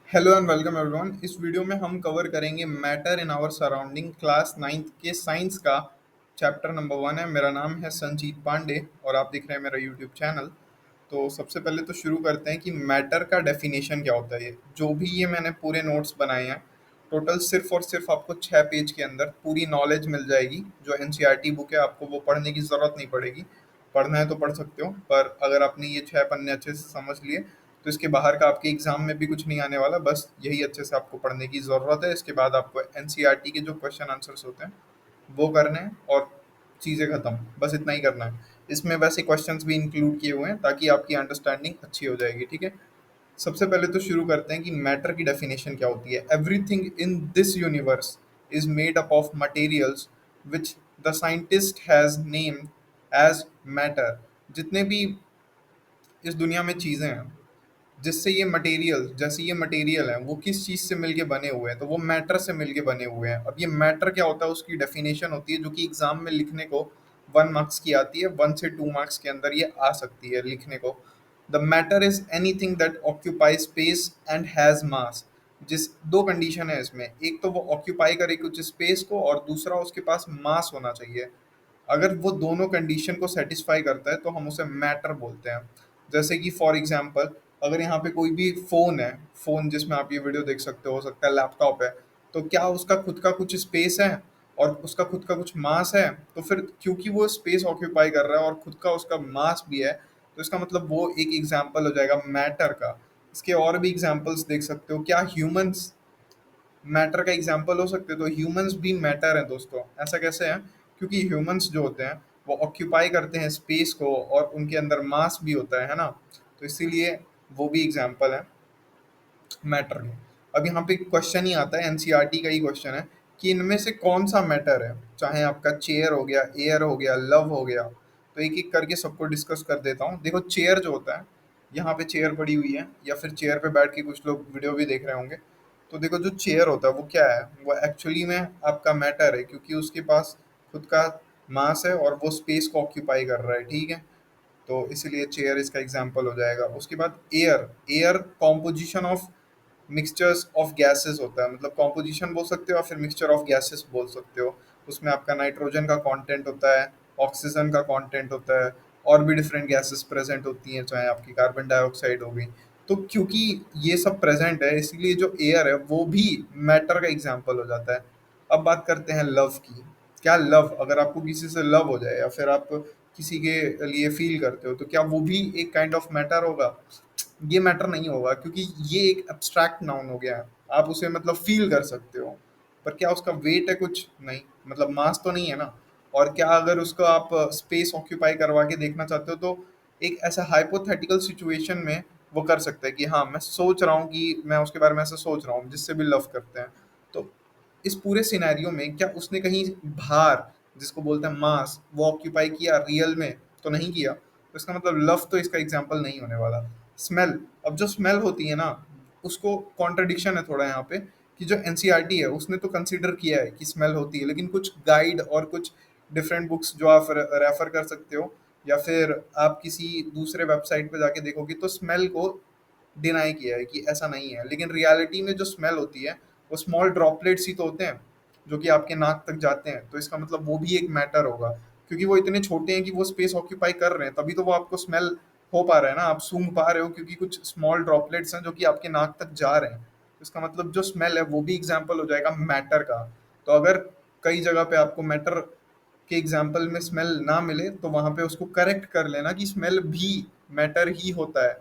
Hello and welcome everyone. इस video में हम कवर करेंगे matter in our surrounding class 9th के साइंस का चैप्टर नंबर 1 है। मेरा नाम है संजीत पांडे और आप देख रहे हैं मेरा यूट्यूब चैनल। तो सबसे पहले तो शुरू करते हैं कि मैटर का डेफिनेशन क्या होता है। ये जो भी ये मैंने पूरे नोट्स बनाए हैं, टोटल सिर्फ और सिर्फ आपको 6 पेज के अंदर पूरी नॉलेज मिल जाएगी। जो एनसीईआरटी बुक है आपको वो पढ़ने की ज़रूरत नहीं पड़ेगी। पढ़ना है तो पढ़ सकते हो, पर अगर आपने ये 6 पन्ने अच्छे से समझ लिए तो इसके बाहर का आपके एग्जाम में भी कुछ नहीं आने वाला। बस यही अच्छे से आपको पढ़ने की ज़रूरत है। इसके बाद आपको एनसीईआरटी के जो क्वेश्चन आंसर्स होते हैं वो करने हैं और चीज़ें खत्म। बस इतना ही करना है। इसमें वैसे क्वेश्चंस भी इंक्लूड किए हुए हैं ताकि आपकी अंडरस्टैंडिंग अच्छी हो जाएगी। ठीक है, सबसे पहले तो शुरू करते हैं कि मैटर की डेफिनेशन क्या होती है। Everything in this universe is made up of materials which the scientist has named as matter. जितने भी इस दुनिया में चीज़ें हैं, जिससे ये मटेरियल, जैसे ये मटेरियल है, वो किस चीज़ से मिलके बने हुए हैं, तो वो मैटर से मिलके बने हुए हैं। अब ये मैटर क्या होता है, उसकी डेफिनेशन होती है जो कि एग्जाम में लिखने को 1 मार्क्स की आती है। 1 से 2 मार्क्स के अंदर ये आ सकती है लिखने को। The matter is anything that occupy space and has मास। जिस दो कंडीशन है इसमें, एक तो वो ऑक्यूपाई करे कुछ स्पेस को और दूसरा उसके पास मास होना चाहिए। अगर वो दोनों कंडीशन को सेटिस्फाई करता है तो हम उसे मैटर बोलते हैं। जैसे कि फॉर एग्जांपल, अगर यहाँ पे कोई भी फ़ोन है, फ़ोन जिसमें आप ये वीडियो देख सकते हो सकता है लैपटॉप है, तो क्या उसका खुद का कुछ स्पेस है और उसका खुद का कुछ मास है? तो फिर क्योंकि वो स्पेस ऑक्यूपाई कर रहा है और खुद का उसका मास भी है, तो इसका मतलब वो एक एग्जाम्पल हो जाएगा मैटर का। इसके और भी एग्जाम्पल्स देख सकते हो। क्या ह्यूमंस मैटर का एग्जाम्पल हो सकते हैं? तो ह्यूमंस भी मैटर हैं दोस्तों। ऐसा कैसे है? क्योंकि ह्यूमंस जो होते हैं वो ऑक्यूपाई करते हैं स्पेस को और उनके अंदर मास भी होता है ना। तो इसीलिए वो भी एग्जाम्पल है मैटर के। अब यहाँ पे क्वेश्चन ही आता है, एनसीईआरटी का ही क्वेश्चन है कि इनमें से कौन सा मैटर है। चाहे आपका चेयर हो गया, एयर हो गया, लव हो गया। तो एक एक करके सबको डिस्कस कर देता हूँ। देखो, चेयर जो होता है, यहाँ पे चेयर पड़ी हुई है या फिर चेयर पे बैठ के कुछ लोग वीडियो भी देख रहे होंगे। तो देखो, जो चेयर होता है वो क्या है, वो एक्चुअली में आपका मैटर है क्योंकि उसके पास खुद का मास है और वो स्पेस को ऑक्यूपाई कर रहा है। ठीक है, तो इसीलिए चेयर इसका एग्जाम्पल हो जाएगा। उसके बाद air, air composition of mixtures of gases होता है। मतलब कॉम्पोजिशन बोल सकते हो या फिर मिक्सचर ऑफ गैसेस बोल सकते हो। उसमें आपका नाइट्रोजन का कंटेंट होता है, ऑक्सीजन का कंटेंट होता है, और भी डिफरेंट गैसेस प्रेजेंट होती हैं, चाहे आपकी कार्बन डाइऑक्साइड हो गई। तो क्योंकि ये सब प्रेजेंट है, इसलिए जो एयर है वो भी मैटर का एग्जाम्पल हो जाता है। अब बात करते हैं लव की। क्या लव, अगर आपको किसी से लव हो जाए या फिर आप किसी के लिए फील करते हो, तो क्या वो भी एक काइंड ऑफ मैटर होगा? ये मैटर नहीं होगा क्योंकि ये एक एब्स्ट्रैक्ट नाउन हो गया है। आप उसे मतलब फील कर सकते हो, पर क्या उसका वेट है? कुछ नहीं, मतलब मास तो नहीं है ना। और क्या अगर उसको आप स्पेस ऑक्यूपाई करवा के देखना चाहते हो, तो एक ऐसा हाइपोथेटिकल सिचुएशन में वो कर सकता है कि हाँ, मैं सोच रहा हूँ कि मैं उसके बारे में ऐसा सोच रहा हूँ, जिससे भी लव करते हैं। तो इस पूरे सिनेरियो में क्या उसने कहीं भार, जिसको बोलते हैं मास, वो ऑक्यूपाई किया रियल में? तो नहीं किया। तो इसका मतलब लव तो इसका एग्जाम्पल नहीं होने वाला। स्मेल, अब जो स्मेल होती है ना, उसको कॉन्ट्रडिक्शन है थोड़ा यहाँ पे कि जो एनसीईआरटी है उसने तो कंसीडर किया है कि स्मेल होती है, लेकिन कुछ गाइड और कुछ डिफरेंट बुक्स जो आप रेफर कर सकते हो या फिर आप किसी दूसरे वेबसाइट पे जाके देखोगे तो स्मेल को डिनाई किया है कि ऐसा नहीं है। लेकिन रियलिटी में जो स्मेल होती है वो स्मॉल ड्रॉपलेट्स ही तो होते हैं जो कि आपके नाक तक जाते हैं। तो इसका मतलब वो भी एक मैटर होगा क्योंकि वो इतने छोटे हैं कि वो स्पेस ऑक्यूपाई कर रहे हैं, तभी तो वो आपको स्मेल हो पा रहा है ना, आप सूंघ पा रहे हो क्योंकि कुछ स्मॉल ड्रॉपलेट्स हैं जो कि आपके नाक तक जा रहे हैं। तो इसका मतलब जो स्मेल है वो भी एग्जाम्पल हो जाएगा मैटर का। तो अगर कई जगह पे आपको मैटर के एग्जाम्पल में स्मेल ना मिले तो वहां पे उसको करेक्ट कर लेना कि स्मेल भी मैटर ही होता है।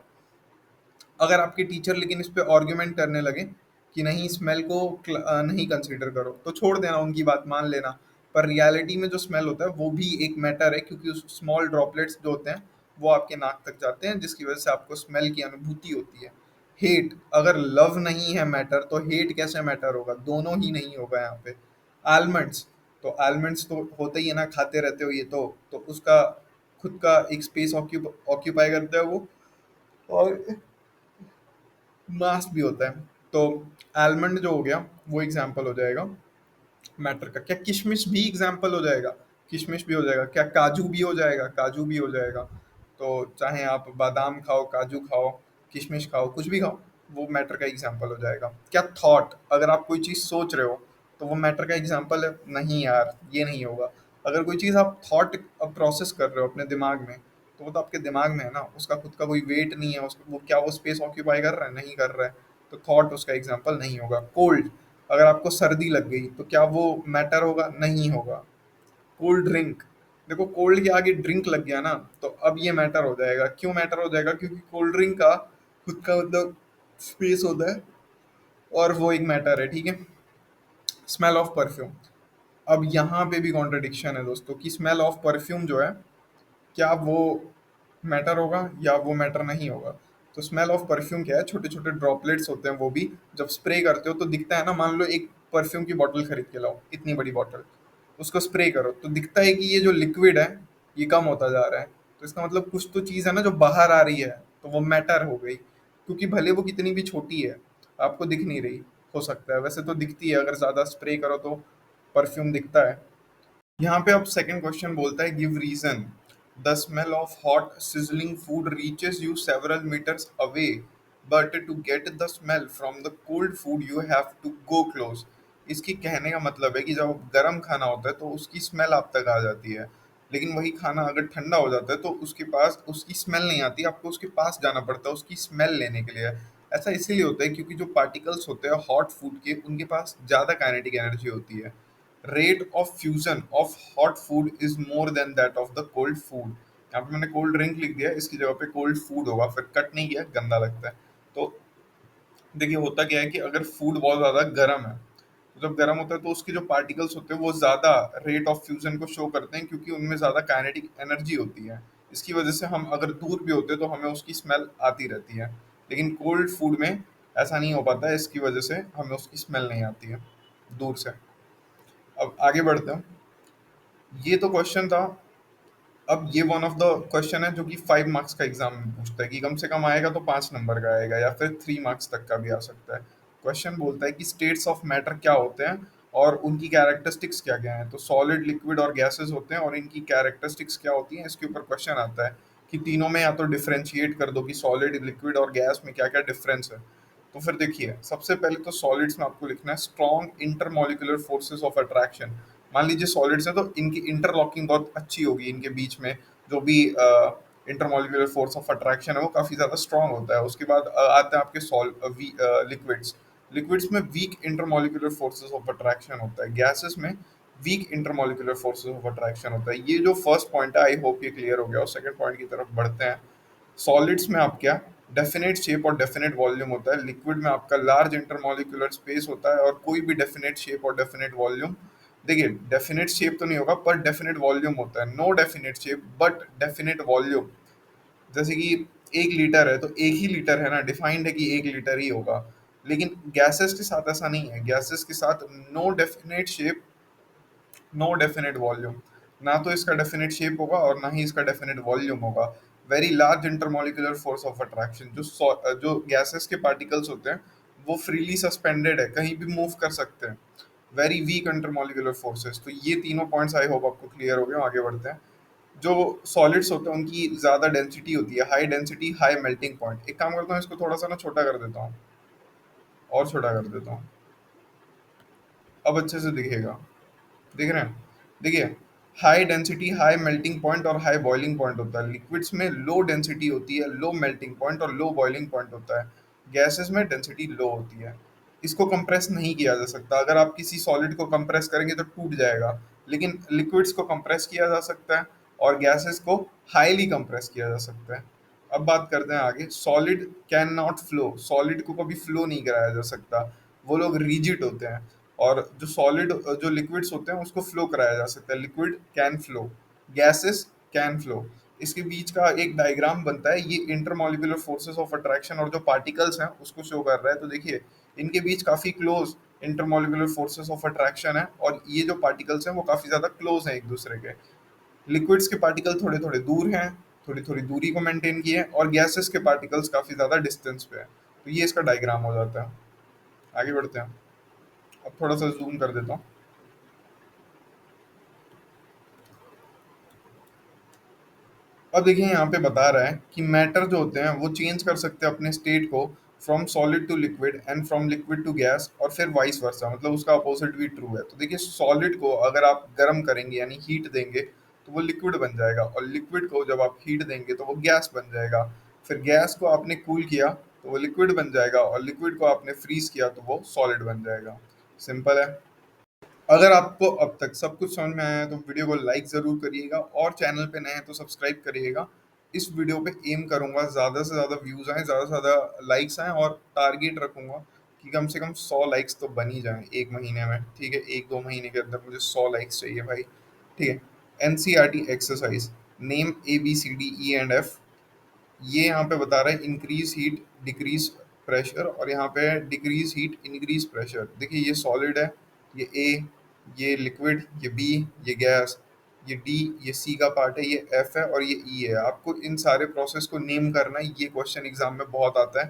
अगर आपके टीचर लेकिन इस पे आर्ग्यूमेंट करने लगे कि नहीं, स्मेल को नहीं कंसीडर करो, तो छोड़ देना, उनकी बात मान लेना। पर रियलिटी में जो स्मेल होता है वो भी एक मैटर है क्योंकि उस स्मॉल ड्रॉपलेट्स जो होते हैं वो आपके नाक तक जाते हैं, जिसकी वजह से आपको स्मेल की अनुभूति होती है। हेट, अगर लव नहीं है मैटर तो हेट कैसे मैटर होगा? दोनों ही नहीं होगा यहाँ पे। आलमंड्स, तो आलमंड्स तो होते ही है ना, खाते रहते हो ये तो उसका खुद का एक स्पेस ऑक्यूपाई करता है वो, और मास भी होता है। तो आलमंड जो हो गया वो एग्जाम्पल हो जाएगा मैटर का। क्या किशमिश भी एग्जाम्पल हो जाएगा? किशमिश भी हो जाएगा। क्या काजू भी हो जाएगा? काजू भी हो जाएगा। तो चाहे आप बादाम खाओ, काजू खाओ, किशमिश खाओ, कुछ भी खाओ, वो मैटर का एग्जाम्पल हो जाएगा। क्या थॉट, अगर आप कोई चीज़ सोच रहे हो तो वो मैटर का एग्जाम्पल है? नहीं यार, ये नहीं होगा। अगर कोई चीज़ आप थॉट प्रोसेस कर रहे हो अपने दिमाग में, तो वो तो आपके दिमाग में है ना, उसका खुद का कोई वेट नहीं है, वो क्या वो स्पेस ऑक्यूपाई कर रहा है? नहीं कर रहा है, तो थॉट उसका एग्जाम्पल नहीं होगा। कोल्ड, अगर आपको सर्दी लग गई तो क्या वो मैटर होगा? नहीं होगा। कोल्ड ड्रिंक, देखो कोल्ड के आगे ड्रिंक लग गया ना, तो अब ये मैटर हो जाएगा। क्यों मैटर हो जाएगा? क्योंकि कोल्ड ड्रिंक का खुद का मतलब स्पेस होता है, और वो एक मैटर है, ठीक है। स्मेल ऑफ परफ्यूम, अब यहाँ पे भी कॉन्ट्रडिक्शन है दोस्तों कि स्मेल ऑफ परफ्यूम जो है, क्या वो मैटर होगा या वो मैटर नहीं होगा? तो स्मेल ऑफ परफ्यूम क्या है, छोटे छोटे ड्रॉपलेट्स होते हैं, वो भी जब स्प्रे करते हो तो दिखता है ना। मान लो एक परफ्यूम की बोतल खरीद के लाओ, इतनी बड़ी बोतल, उसको स्प्रे करो तो दिखता है कि ये जो लिक्विड है ये कम होता जा रहा है। तो इसका मतलब कुछ तो चीज़ है ना जो बाहर आ रही है, तो वो मैटर हो गई, क्योंकि भले वो कितनी भी छोटी है, आपको दिख नहीं रही। हो सकता है, वैसे तो दिखती है, अगर ज़्यादा स्प्रे करो तो परफ्यूम दिखता है। यहाँ पे अब सेकंड क्वेश्चन बोलता है give reason. The smell of hot sizzling food reaches you several metres away, but to get the smell from the cold food you have to go close. इसकी कहने का मतलब है कि जब गर्म खाना होता है तो उसकी स्मेल आप तक आ जाती है, लेकिन वही खाना अगर ठंडा हो जाता है तो उसके पास उसकी स्मेल नहीं आती, आपको उसके पास जाना पड़ता है उसकी स्मेल लेने के लिए। ऐसा इसीलिए होता है क्योंकि जो पार्टिकल्स होते हैं हॉट फूड के, उनके पास ज़्यादा काइनेटिक एनर्जी होती है। Rate of fusion of hot food is more than that of the cold food. यहाँ पे मैंने कोल्ड ड्रिंक लिख दिया, इसकी जगह पे कोल्ड फूड होगा, फिर कट नहीं किया, गंदा लगता है। तो देखिए होता क्या है कि अगर फूड बहुत ज़्यादा गर्म है, तो जब गर्म होता है तो उसके जो पार्टिकल्स होते हैं वो ज़्यादा रेट ऑफ फ्यूजन को शो करते हैं, क्योंकि उनमें ज़्यादा काइनेटिक एनर्जी होती है। इसकी वजह से हम अगर दूर भी होते हैं तो हमें उसकी स्मेल आती रहती है। लेकिन कोल्ड फूड में ऐसा नहीं हो पाता है, इसकी वजह से हमें उसकी स्मेल नहीं आती है दूर से। अब आगे बढ़ते हैं। ये तो क्वेश्चन था। अब ये वन ऑफ द क्वेश्चन है जो कि 5 मार्क्स का एग्जाम में पूछता है, कि कम से कम आएगा तो 5 नंबर का आएगा या फिर 3 मार्क्स तक का भी आ सकता है। क्वेश्चन बोलता है कि स्टेट्स ऑफ मैटर क्या होते हैं और उनकी कैरेक्टरिस्टिक्स क्या क्या हैं। तो सॉलिड, लिक्विड और गैसेस होते हैं, और इनकी कैरेक्टरिस्टिक्स क्या होती हैं, इसके ऊपर क्वेश्चन आता है कि तीनों में या तो डिफरेंशिएट कर दो कि सॉलिड, लिक्विड और गैस में क्या क्या डिफरेंस है। तो फिर देखिए, सबसे पहले तो सॉलिड्स में आपको लिखना है strong intermolecular forces of attraction. मान लीजिए सॉलिड्स है तो इनकी इंटरलॉकिंग बहुत अच्छी होगी, इनके बीच में जो भी इंटरमोलिकुलर फोर्स ऑफ अट्रैक्शन है वो काफ़ी ज़्यादा स्ट्रॉन्ग होता है। उसके बाद आते हैं आपके लिक्विड्स। लिक्विड्स में weak intermolecular forces of attraction होता है, गैसेस में weak intermolecular forces of attraction होता है। ये जो फर्स्ट पॉइंट है, आई होप ये क्लियर हो गया, और सेकंड पॉइंट की तरफ बढ़ते हैं। सॉलिड्स में आप क्या, डेफिनेट शेप और डेफिनेट वॉल्यूम होता है। लिक्विड में आपका लार्ज इंटरमॉलिक्यूलर स्पेस होता है और कोई भी डेफिनेट शेप और डेफिनेट वॉल्यूम। देखिए डेफिनेट शेप तो नहीं होगा पर डेफिनेट वॉल्यूम होता है। No definite shape but definite volume. जैसे कि 1 लीटर है तो 1 ही लीटर है ना, डिफाइंड है कि 1 लीटर ही होगा। लेकिन गैसेस के साथ ऐसा नहीं है, गैसेस के साथ no definite shape, no definite volume. ना तो इसका डेफिनेट शेप होगा और ना ही इसका डेफिनेट वॉल्यूम होगा। Very large intermolecular force of attraction, जो गैसेस के पार्टिकल्स होते हैं वो फ्रीली सस्पेंडेड है, कहीं भी मूव कर सकते हैं। Very weak intermolecular forces. तो ये तीनों पॉइंट्स आई होप आपको क्लियर हो गए। आगे बढ़ते हैं। जो सॉलिड्स होते हैं उनकी ज़्यादा डेंसिटी होती है, high density high melting point. एक काम करता हूँ, इसको थोड़ा सा ना छोटा कर देता हूँ, और छोटा कर देता हूँ, अब अच्छे से दिखेगा। दिख रहे हैं? देखिए, high density high melting point और हाई बॉइलिंग पॉइंट होता है। लिक्विड्स में लो डेंसिटी होती है, लो मेल्टिंग पॉइंट और लो बॉइलिंग पॉइंट होता है। गैसेस में डेंसिटी लो होती है। इसको कंप्रेस नहीं किया जा सकता। अगर आप किसी सॉलिड को कंप्रेस करेंगे तो टूट जाएगा, लेकिन लिक्विड्स को कंप्रेस किया जा सकता है और गैसेस को हाईली कंप्रेस किया जा सकता है। अब बात करते हैं आगे। Solid can not flow, solid को कभी फ्लो नहीं कराया जा सकता, वो लोग रिजिड होते हैं। और जो सॉलिड, जो लिक्विड्स होते हैं उसको फ्लो कराया जा सकता है। Liquid can flow, gases can flow. इसके बीच का एक डायग्राम बनता है, ये इंटरमॉलिक्यूलर फोर्सेस ऑफ अट्रैक्शन और जो पार्टिकल्स हैं उसको शो कर रहा है। तो देखिए इनके बीच काफी close intermolecular forces of attraction है, और ये जो पार्टिकल्स हैं वो काफी ज्यादा क्लोज हैं एक दूसरे के। लिक्विड्स के पार्टिकल थोड़े थोड़े दूर हैं, थोड़ी थोड़ी दूरी को मेंटेन किए हैं, और गैसेस के पार्टिकल्स काफी ज्यादा डिस्टेंस पे है। तो ये इसका डायग्राम हो जाता है। आगे बढ़ते हैं। अब थोड़ा सा जूम कर देता हूँ। अब देखिए यहाँ पे बता रहा है कि मैटर जो होते हैं वो चेंज कर सकते हैं अपने स्टेट को from solid to liquid and from liquid to gas, और फिर वाइस वर्सा, मतलब उसका अपोजिट भी ट्रू है। तो देखिए सॉलिड को अगर आप गर्म करेंगे यानी हीट देंगे तो वो लिक्विड बन जाएगा, और लिक्विड को जब आप हीट देंगे तो वो गैस बन जाएगा। फिर गैस को आपने कूल किया तो वो लिक्विड बन जाएगा, और लिक्विड को आपने फ्रीज किया तो वो सॉलिड बन जाएगा। सिंपल है। अगर आपको अब तक सब कुछ समझ में आया है तो वीडियो को लाइक ज़रूर करिएगा, और चैनल पे नए हैं तो सब्सक्राइब करिएगा। इस वीडियो पे एम करूंगा ज़्यादा से ज़्यादा व्यूज़ आएँ, ज़्यादा से ज़्यादा लाइक्स आएँ, और टारगेट रखूंगा कि कम से कम 100 लाइक्स तो बन ही जाएँ एक महीने में। ठीक है, 1-2 महीने के अंदर मुझे 100 लाइक्स चाहिए भाई। ठीक है। NCERT exercise, name ABCDE and F। ये यहाँ पे बता रहा है इंक्रीज हीट डिक्रीज प्रेशर, और यहाँ पे डिक्रीज हीट इंक्रीज प्रेशर। देखिए ये सॉलिड है, ये ए, ये लिक्विड, ये बी, ये गैस, ये डी, ये सी का पार्ट है, ये एफ है, और ये ई है। आपको इन सारे प्रोसेस को नेम करना है, ये क्वेश्चन एग्जाम में बहुत आता है,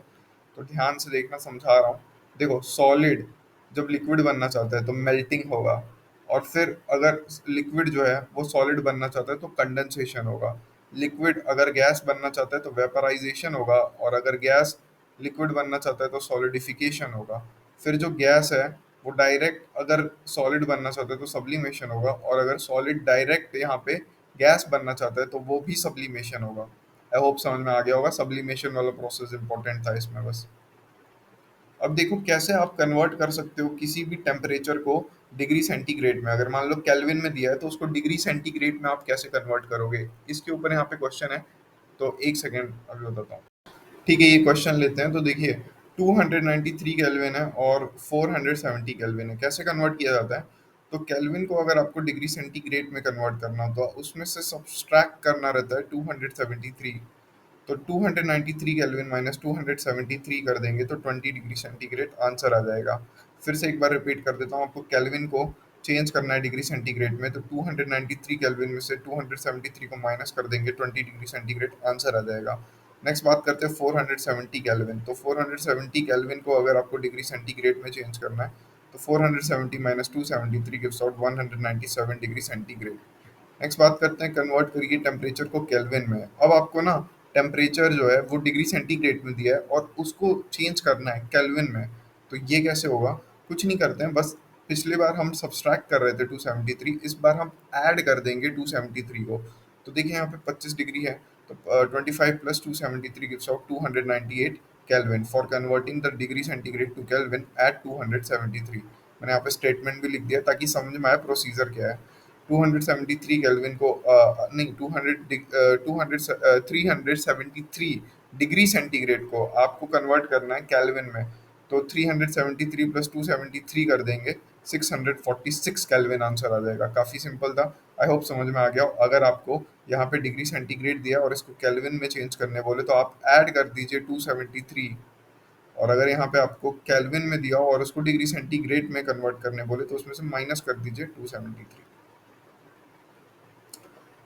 तो ध्यान से देखना, समझा रहा हूँ। देखो सॉलिड जब लिक्विड बनना चाहता है तो मेल्टिंग होगा, और फिर अगर लिक्विड जो है वो सॉलिड बनना चाहता है तो कंडेंसेशन होगा। लिक्विड अगर गैस बनना चाहता है तो वेपराइजेशन होगा, और अगर गैस लिक्विड बनना चाहता है तो सॉलिडिफिकेशन होगा। फिर जो गैस है वो डायरेक्ट अगर सॉलिड बनना चाहता है तो सब्लिमेशन होगा, और अगर सॉलिड डायरेक्ट यहाँ पे गैस बनना चाहता है तो वो भी सब्लिमेशन होगा। आई होप समझ में आ गया होगा, सब्लिमेशन वाला प्रोसेस इंपॉर्टेंट था इसमें बस। अब देखो कैसे आप कन्वर्ट कर सकते हो किसी भी टेम्परेचर को डिग्री सेंटीग्रेड में। अगर मान लो केल्विन में दिया है तो उसको डिग्री सेंटीग्रेड में आप कैसे कन्वर्ट करोगे, इसके ऊपर यहाँ पे क्वेश्चन है। तो एक सेकेंड अभी बताता हूँ। ठीक है, ये क्वेश्चन लेते हैं। तो देखिए 293 केल्विन है और 470 केल्विन है, कैसे कन्वर्ट किया जाता है। तो केल्विन को अगर आपको डिग्री सेंटीग्रेड में कन्वर्ट करना हो तो उसमें से सब्सट्रैक्ट करना रहता है 273। तो 293 केल्विन माइनस 273 कर देंगे तो 20 डिग्री सेंटीग्रेड आंसर आ जाएगा। फिर से एक बार रिपीट कर देता हूँ, आपको केल्विन को चेंज करना है डिग्री सेंटीग्रेड में, तो 293 केल्विन में से 273 को माइनस कर देंगे, 20 डिग्री सेंटीग्रेड आंसर आ जाएगा। नेक्स्ट बात करते हैं 470 केल्विन। तो 470 केल्विन को अगर आपको डिग्री सेंटीग्रेड में चेंज करना है तो 470 minus 273 gives out 197 degree centigrade. Next बात करते हैं, कन्वर्ट करिए टेम्परेचर को केल्विन में। अब आपको ना टेम्परेचर जो है वो डिग्री सेंटीग्रेड में दिया है और उसको चेंज करना है केल्विन में। तो ये कैसे होगा, कुछ नहीं करते हैं, बस पिछली बार हम सब्सट्रैक्ट कर रहे थे 273, इस बार हम ऐड कर देंगे 273 को। तो देखिए यहाँ पे 25 डिग्री है, तो 25 plus 273 gives out 298 kelvin. For converting the degree centigrade to kelvin at 273। मैंने यहाँ पे स्टेटमेंट भी लिख दिया ताकि समझ में आए प्रोसीजर क्या है। 273 केल्विन को नहीं 373 डिग्री सेंटीग्रेड को आपको कन्वर्ट करना है केल्विन में। तो 373 प्लस 273 कर देंगे, 646 केल्विन आंसर आ जाएगा। काफ़ी सिंपल था, आई होप समझ में आ गया हो। अगर आपको यहाँ पे डिग्री सेंटीग्रेड दिया और इसको केल्विन में चेंज करने बोले तो आप ऐड कर दीजिए 273, और अगर यहाँ पे आपको केल्विन में दिया हो और उसको डिग्री सेंटीग्रेड में कन्वर्ट करने बोले तो उसमें से माइनस कर दीजिए 273।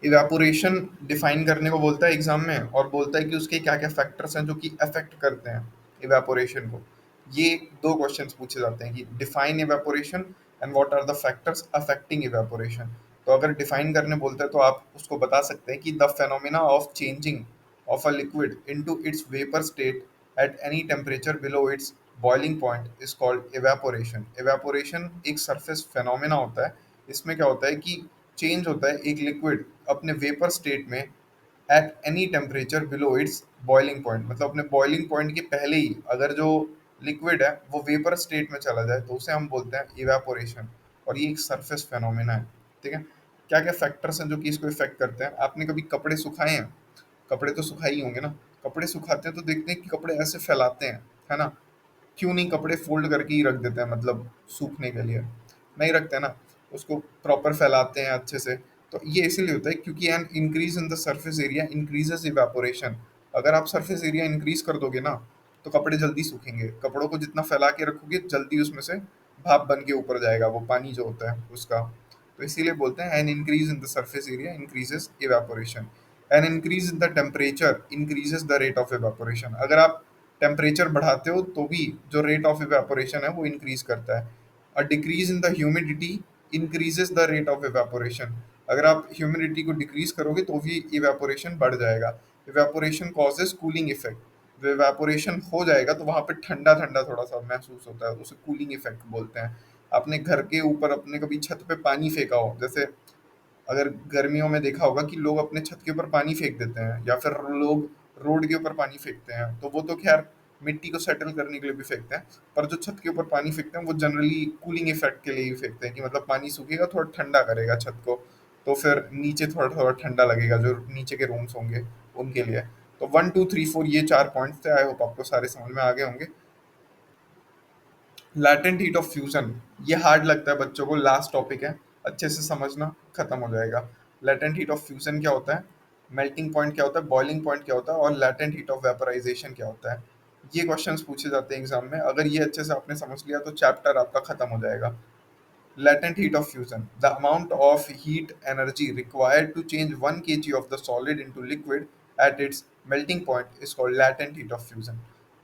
इवेपोरेशन डिफाइन करने को बोलता है एग्जाम में, और बोलता है कि उसके क्या क्या फैक्टर्स हैं जो कि अफेक्ट करते हैं इवेपोरेशन को। ये दो क्वेश्चंस पूछे जाते हैं कि define evaporation and what are the factors affecting evaporation. तो अगर डिफाइन करने बोलते हैं तो आप उसको बता सकते हैं कि the phenomena of changing of a liquid into its vapour state at any temperature below it's boiling point is called evaporation. Evaporation एक सरफेस फेनोमेना होता है। इसमें क्या होता है कि चेंज होता है एक लिक्विड अपने वेपर स्टेट में at any temperature below it's boiling point, मतलब अपने बॉइलिंग पॉइंट के पहले ही अगर जो लिक्विड है वो वेपर स्टेट में चला जाए तो उसे हम बोलते हैं इवेपोरेशन, और ये एक सरफेस फेनोमेना है। ठीक है। क्या क्या फैक्टर्स हैं जो कि इसको इफेक्ट करते हैं। आपने कभी कपड़े सुखाए हैं, कपड़े तो सुखाए ही होंगे ना। कपड़े सुखाते हैं तो देखते हैं कि कपड़े ऐसे फैलाते हैं, है ना। क्यों नहीं कपड़े फोल्ड करके ही रख देते हैं, मतलब सूखने के लिए नहीं रखते ना, उसको प्रॉपर फैलाते हैं अच्छे से। तो ये इसीलिए होता है क्योंकि an increase in the surface area increases evaporation. अगर आप सरफेस एरिया इंक्रीज कर दोगे ना तो कपड़े जल्दी सूखेंगे। कपड़ों को जितना फैला के रखोगे जल्दी उसमें से भाप बन के ऊपर जाएगा, वो पानी जो होता है उसका। तो इसीलिए बोलते हैं an increase in the surface area increases evaporation. An increase in the temperature increases the rate of evaporation. अगर आप टेम्परेचर बढ़ाते हो तो भी जो रेट ऑफ इवेपोरेशन है वो इंक्रीज करता है। A decrease in the humidity increases the rate of evaporation. अगर आप ह्यूमिडिटी को डिक्रीज करोगे तो भी इवेपोरेशन बढ़ जाएगा। Evaporation causes cooling effect. Evaporation हो जाएगा तो वहां पे ठंडा ठंडा थोड़ा सा महसूस होता है, उसे कूलिंग इफेक्ट बोलते हैं। अपने घर के ऊपर अपने कभी छत पे पानी फेंका हो, जैसे अगर गर्मियों में देखा होगा कि लोग अपने छत के ऊपर पानी फेंक देते हैं या फिर लोग रोड के ऊपर पानी फेंकते हैं, तो वो तो खैर मिट्टी को सेटल करने के लिए भी फेंकते हैं, पर जो छत के ऊपर पानी फेंकते हैं वो जनरली कूलिंग इफेक्ट के लिए ही फेंकते हैं कि मतलब पानी सूखेगा थोड़ा ठंडा करेगा छत को, तो फिर नीचे थोड़ा थोड़ा ठंडा लगेगा जो नीचे के रूम्स होंगे उनके लिए। तो 1 2 3 4 ये 4 पॉइंट्स थे, आई होप आपको सारे समझ में आ गए होंगे। लैटेंट हीट ऑफ फ्यूजन, ये हार्ड लगता है बच्चों को, लास्ट टॉपिक है, अच्छे से समझना, खत्म हो जाएगा। लैटेंट हीट ऑफ फ्यूजन क्या होता है, मेल्टिंग पॉइंट क्या होता है, बॉइलिंग पॉइंट क्या होता है, और लैटेंट हीट ऑफ वेपराइजेशन क्या होता है। ये क्वेश्चंस पूछे जाते हैं एग्जाम में, अगर ये अच्छे से आपने समझ लिया तो चैप्टर आपका खत्म हो जाएगा। Latent heat of fusion, the amount of heat energy required to change 1 kg of the solid into liquid at its melting point is called latent heat of fusion।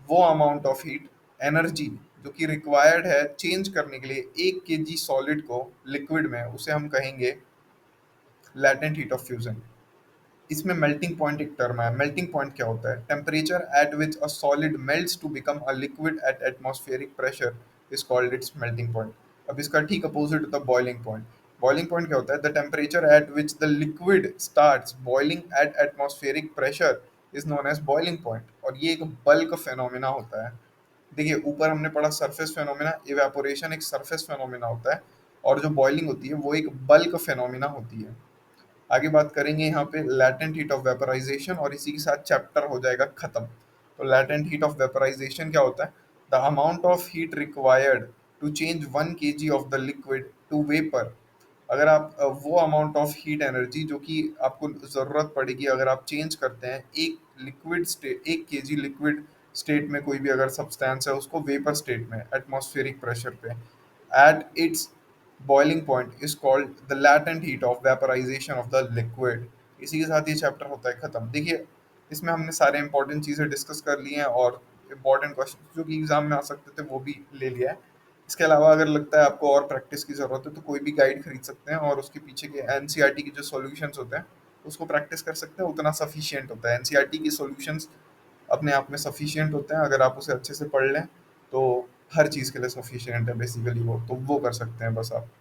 वो amount of heat energy जो कि required है change करने के लिए 1 kg solid को liquid में, उसे हम कहेंगे latent heat of fusion। इसमें मेल्टिंग पॉइंट एक टर्म है। मेल्टिंग पॉइंट क्या होता है, temperature at which a solid melts to become a liquid at atmospheric pressure is called its melting point. अब इसका ठीक अपोजिट होता है बॉइलिंग पॉइंट। बॉइलिंग पॉइंट क्या होता है, the temperature at which the liquid starts boiling at atmospheric pressure is known as boiling point, और ये एक बल्क फेनोमेना होता है। देखिए ऊपर हमने पढ़ा सरफेस फेनोमेना, इवेपोरेशन एक सरफेस फेनोमेना होता है, और जो बॉइलिंग होती है वो एक बल्क फेनोमेना होती है। आगे बात करेंगे यहाँ पे लैटेंट हीट ऑफ वेपराइजेशन, और इसी के साथ चैप्टर हो जाएगा खत्म। तो लैटेंट हीट ऑफ वेपराइजेशन क्या होता है, the amount of heat required to change 1 kg of the liquid to vapour. अगर आप वो अमाउंट ऑफ हीट एनर्जी जो कि आपको ज़रूरत पड़ेगी अगर आप चेंज करते हैं एक liquid state, 1 kg liquid state में कोई भी अगर सब्सटेंस है उसको वेपर स्टेट में एटमॉस्फेरिक प्रेशर पे, at its boiling point is called the latent heat of vaporization of the liquid। इसी के साथ ये चैप्टर होता है खत्म। देखिए इसमें हमने सारे इंपॉर्टेंट चीज़ें डिस्कस कर ली हैं, और इम्पॉर्टेंट क्वेश्चन जो कि एग्जाम में आ सकते थे वो भी ले लिया है। इसके अलावा अगर लगता है आपको और प्रैक्टिस की ज़रूरत है तो कोई भी गाइड खरीद सकते हैं, और उसके पीछे के एनसीईआरटी के जो सॉल्यूशंस होते हैं उसको प्रैक्टिस कर सकते हैं, उतना सफिशियंट होता है। एनसीईआरटी के सॉल्यूशंस अपने आप में सफिशिएंट होते हैं, अगर आप उसे अच्छे से पढ़ लें तो हर चीज़ के लिए सफिशिएंट है बेसिकली वो, तो वो कर सकते हैं बस आप।